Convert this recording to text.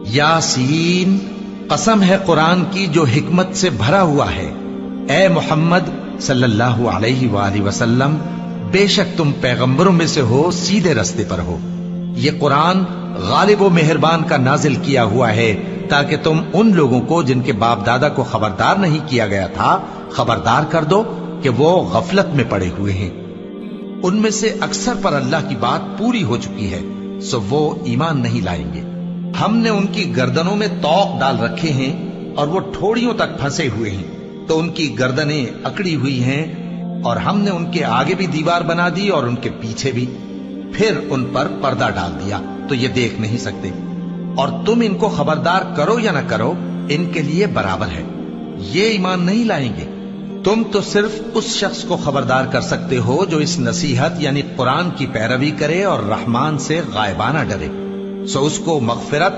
यासीन, कसम है कुरान की जो हिकमत से भरा हुआ है। ए मोहम्मद सल्लल्लाहु अलैहि वसल्लम, बेशक तुम पैगंबरों में से हो, सीधे रास्ते पर हो। ये कुरान गालिब व मेहरबान का नाजिल किया हुआ है ताकि तुम उन लोगों को जिनके बाप दादा को खबरदार नहीं किया गया था खबरदार कर दो कि वो गफलत में पड़े हुए हैं। उनमें से अक्सर पर अल्लाह की बात पूरी हो चुकी है, सो वो ईमान नहीं लाएंगे। हमने उनकी गर्दनों में तौक डाल रखे हैं और वो ठोड़ियों तक फंसे हुए हैं, तो उनकी गर्दनें अकड़ी हुई हैं, और हमने उनके आगे भी दीवार बना दी और उनके पीछे भी, फिर उन पर पर्दा डाल दिया तो ये देख नहीं सकते। और तुम इनको खबरदार करो या ना करो, इनके लिए बराबर है, ये ईमान नहीं लाएंगे। तुम तो सिर्फ उस शख्स को खबरदार कर सकते हो जो इस नसीहत यानी कुरान की पैरवी करे और रहमान से गायबाना डरे, सो उसको मगफिरत